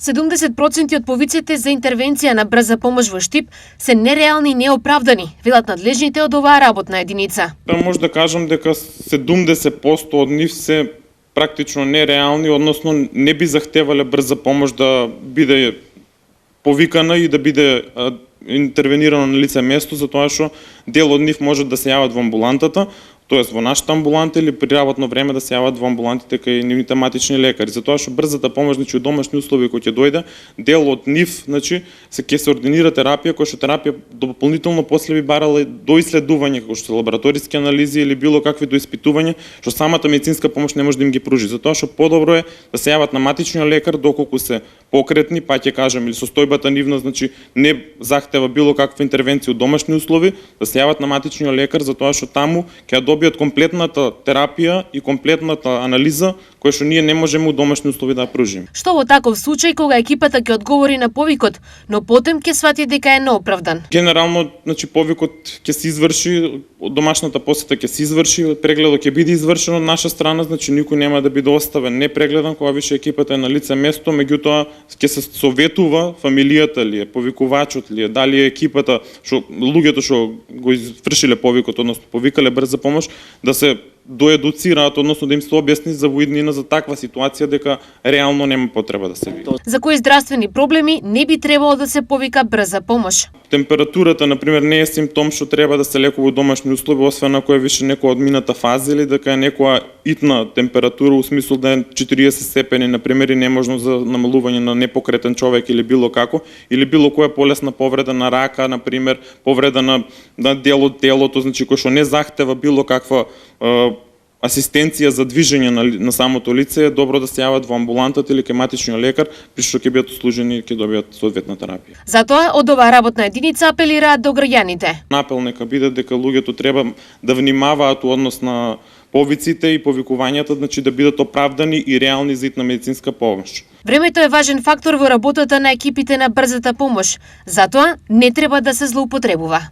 70% од повиците за интервенција на брза помош во Штип се нереални и неоправдани, велат надлежните од оваа работна единица. Може да кажам дека 70% од нив се практично нереални, односно не би захтевале брза помош да биде повикана и да биде интервенирано на лице место, затоа што дел од нив може да се јават во амбулантата, тоест во нашата амбуланта или при работно време да се јават во амбулантите кај нивните матични лекари. Затоа што брзата помош, значи, од домашни услови кои ќе дојде, дел од нив, значи, ќе се ординира терапија, која што терапија дополнително после би барала доиследување, како што се лабораториски анализи или било какви доиспитувања, што самата медицинска помош не може да им ги пружи. Затоа што подобро е да се јават на матичниот лекар доколку се покретни, па ќе кажам, или состојбата нивна, значи, не захтева било каква интервенција од домашни услови, да се јават на матичниот лекар, затоа што таму ќе добијат комплетната терапија и комплетната анализа која што ние не можеме од домашни услови да ја пружиме. Што во таков случај кога екипата ќе одговори на повикот, но потем ќе свати дека е неоправдан? Генерално, значи, повикот ќе се изврши, домашната посета ќе се изврши, прегледот ќе биде извршен од наша страна, значи никој нема да биде оставен непрегледан кога више екипата е на лице место, меѓутоа ќе се советува фамилијата ли е, повикувачот ли е, дали е екипата, што луѓето што го извршиле повикот, односно повикале брза помош, да се доедуцираат, односно да им се објасни за воиднина за таква ситуација дека реално нема потреба да се вика. За кои здравствени проблеми не би требало да се повика брза помош? Температурата, например, не е симптом што треба да се лекува во домашни услови, освен ако е више некоја одмината фаза или дека е некоја итна температура, у смисол да е 40 степени, например, и неможно за намалување на непокретен човек или било како, или било која полесна повреда на рака, например, повреда на дел од телото, значи кој што не захтева било каква асистенција за движење на самото лице, е добро да се јават во амбулантата или кај матичниот лекар, при што ќе бидат услужени и ќе добијат соодветна терапија. Затоа од оваа работна единица апелираат до граѓаните. Апел нека биде дека луѓето треба да внимаваат у однос на повиците и повикувањата, значи да бидат оправдани и реални за итна медицинска помош. Времето е важен фактор во работата на екипите на брзата помош, затоа не треба да се злоупотребува.